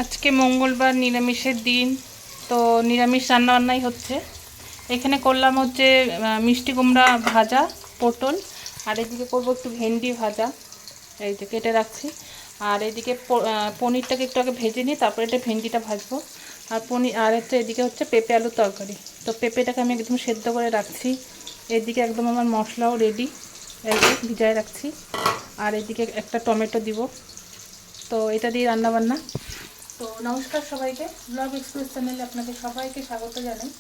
আজকে মঙ্গলবার, নিরামিষের দিন। তো নিরামিষ রান্নাবান্নাই হচ্ছে। এখানে করলাম হচ্ছে মিষ্টি কুমড়া ভাজা, পটল, আর এদিকে করবো একটু ভেন্ডি ভাজা, এই যে কেটে রাখছি। আর এদিকে পনিরটাকে একটু আগে ভেজে নিই, তারপরে এটা ভেন্ডিটা ভাজবো। আর পনির আর হচ্ছে এদিকে হচ্ছে পেঁপে আলুর তরকারি। তো পেঁপেটাকে আমি একদম সেদ্ধ করে রাখছি। এদিকে একদম আমার মশলাও রেডি, এই যে ভিজায় রাখছি। আর এদিকে একটা টমেটো দিব। তো এটা দিয়ে রান্নাবান্না। তো নমস্কার সবাইকে, ব্লগ এক্সপ্রেস চ্যানেলে আপনাদের সবাইকে স্বাগত জানাই।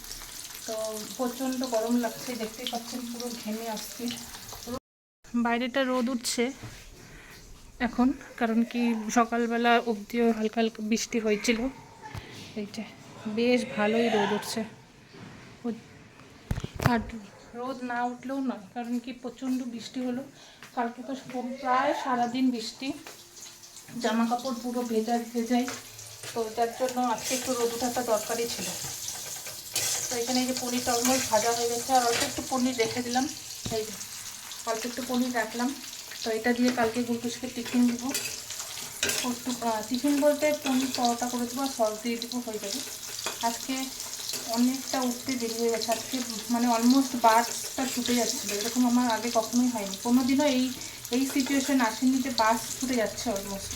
তো প্রচণ্ড গরম লাগছে, দেখতেই পাচ্ছেন পুরো ঘেমে আসছি। বাইরেটা রোদ উঠছে এখন, কারণ কি সকালবেলা অবধিও হালকা হালকা বৃষ্টি হয়েছিল। এইটা বেশ ভালোই রোদ উঠছে। আর রোদ না উঠলেও নয়, কারণ কি প্রচণ্ড বৃষ্টি হলো কালকে। তো প্রায় সারাদিন বৃষ্টি, জামা কাপড় পুরো ভেজাই। তো যার জন্য আজকে একটু রোদ ওঠাটা দরকারই ছিল। তো এখানে এই যে পনিরটা অলমোস্ট ভাজা হয়ে গেছে, আর অল্প একটু পনির রেখে দিলাম। এই যে অল্প একটু পনির রাখলাম। তো এটা দিয়ে কালকে গুলটুসকে টিফিন দেবো। একটু টিফিন বলতে পনির পরোটা করে দেবো আর সস দিয়ে দেবো, হয়ে যাবে। আজকে অনেকটা উঠতে দেরি হয়ে গেছে। আজকে মানে অলমোস্ট বাসটা ছুটে যাচ্ছিলো, এরকম আমার আগে কখনোই হয়নি। কোনো দিনও এই সিচুয়েশান আসেনি যে বাস ছুটে যাচ্ছে অলমোস্ট।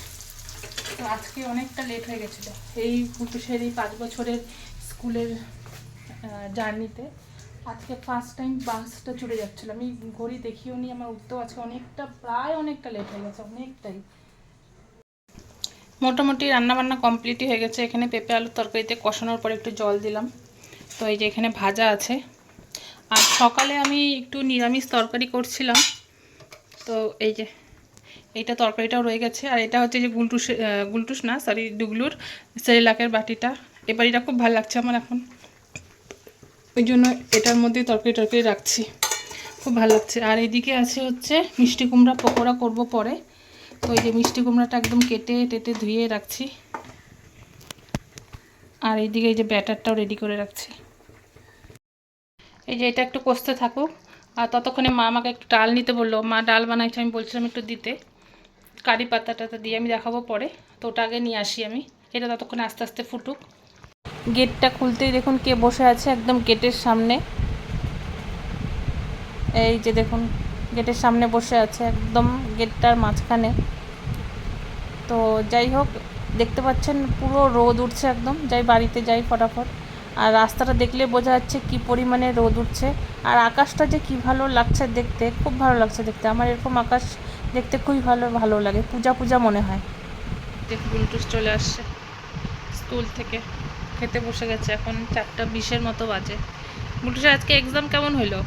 তো আজকে অনেকটা লেট হয়ে গেছিলো এই গুলটুসের এই 5 বছরের স্কুলের জার্নিতে। আজকে ফার্স্ট টাইম বাসটা চলে যাচ্ছিলো, আমি ঘড়ি দেখিও নি, আমার উঠতেও আজকে অনেকটা লেট হয়ে গেছে, অনেকটাই। মোটামুটি রান্নাবান্না কমপ্লিটই হয়ে গেছে। এখানে পেঁপে আলুর তরকারিতে কষানোর পর একটু জল দিলাম। তো এই যে এখানে ভাজা আছে। আর সকালে আমি একটু নিরামিষ তরকারি করছিলাম, তো এই যে এইটা তরকারিটাও রয়ে গেছে। আর এটা হচ্ছে যে গুলটুস না সরি ডুগলুর সেরেলাকের বাটিটা। এই বাটিটা খুব ভালো লাগছে আমার এখন, ওই জন্য এটার মধ্যে তরকারি রাখছি, খুব ভালো লাগছে। আর এদিকে আছে হচ্ছে মিষ্টি কুমড়া পকোড়া করব পরে। তো এই যে মিষ্টি কুমড়াটা একদম কেটে ধুয়ে রাখছি। আর এইদিকে এই যে ব্যাটারটাও রেডি করে রাখছি। এই যে এটা একটু কষতে থাকুক। আর ততক্ষণে মা আমাকে একটু ডাল নিতে বললো, মা ডাল বানাইছে, আমি বলছিলাম একটু দিতে, কারি পাতাটা দিয়ে আমি দেখাবো পরে। তো ওটা আগে নিয়ে আসি আমি। এটা ততক্ষণে আস্তে আস্তে ফুটুক। গেটটা খুলতেই দেখুন কে বসে আছে একদম গেটের সামনে। এই যে দেখুন গেটের সামনে বসে আছে, একদম গেটটার মাঝখানে। তো যাই হোক, দেখতে পাচ্ছেন পুরো রোদ উঠছে একদম। যাই বাড়িতে যাই ফটাফট। আর রাস্তাটা দেখলে বোঝা যাচ্ছে কি পরিমাণে রোদ উঠছে। আর আকাশটা যে কি ভালো লাগছে দেখতে, খুব ভালো লাগছে দেখতে। আমার এরকম আকাশ দেখতে খুবই ভালো লাগে, পূজা মনে হয়। দেখুন গুলটুস চলে আসছে স্কুল থেকে, খেতে বসে গেছে। এখন 4:20 মতো বাজে। গুলটুসের আজকে এক্সাম কেমন হলো?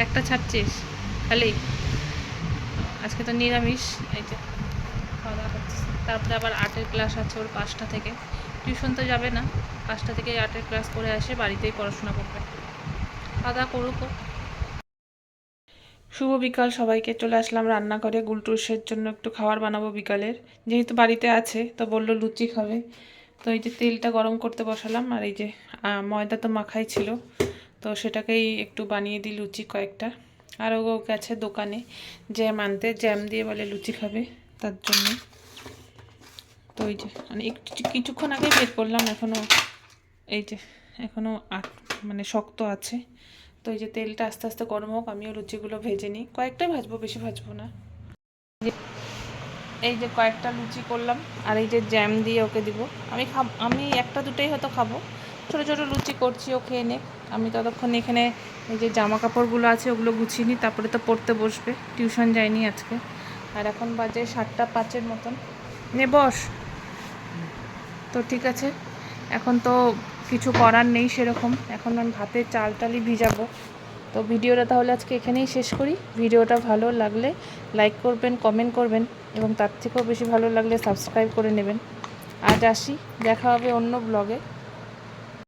একটা ছাড়ছিস খালি? আজকে তো নিরামিষ। এই যে খাওয়া দাওয়া করছিস। তারপরে আবার আর্টের ক্লাস আছে ওর 5টা থেকে। টিউশন তো যাবে না, 5টা থেকে আর্টের ক্লাস করে আসে, বাড়িতেই পড়াশোনা করবে। খাওয়া দাওয়া করুক। শুভ বিকাল সবাইকে। চলে আসলাম রান্নাঘরে, গুলটুসের জন্য একটু খাবার বানাবো বিকালের। যেহেতু বাড়িতে আছে তো বললো লুচি খাবে। তো এই যে তেলটা গরম করতে বসালাম। আর এই যে ময়দা তো মাখাই ছিল, তো সেটাকেই একটু বানিয়ে দিই লুচি কয়েকটা। আর ও গেছে দোকানে জ্যাম আনতে, জ্যাম দিয়ে বলে লুচি খাবে, তার জন্য। তো এই যে মানে কিছুক্ষণ আগে বের করলাম, এখনও এই যে এখনও মানে শক্ত আছে। তো এই যে তেলটা আস্তে আস্তে গরম হোক, আমিও লুচিগুলো ভেজে নিই। কয়েকটাই ভাজবো, বেশি ভাজবো না। এই যে কয়েকটা লুচি করলাম, আর এই যে জ্যাম দিয়ে ওকে দিব। আমি একটা দুটোই হয়তো খাবো। ছোটো ছোটো লুচি করছি, ও খেয়ে নে। আমি ততক্ষণ এখানে এই যে জামা কাপড়গুলো আছে ওগুলো গুছিয়ে নিই, তারপরে তো পড়তে বসবে, টিউশন যায়নি আজকে। আর এখন বাজে 7:05 মতন। নে বস। তো ঠিক আছে, এখন তো কিছু করার নেই সেরকম। এখন আমি ভাতের চাল টালই ভিজাবো। তো ভিডিওটা তাহলে আজকে এখানেই শেষ করি। ভিডিওটা ভালো লাগলে লাইক করবেন, কমেন্ট করবেন, এবং তার থেকেও বেশি ভালো লাগলে সাবস্ক্রাইব করে নেবেন। আজ আসি, দেখা হবে অন্য ব্লগে।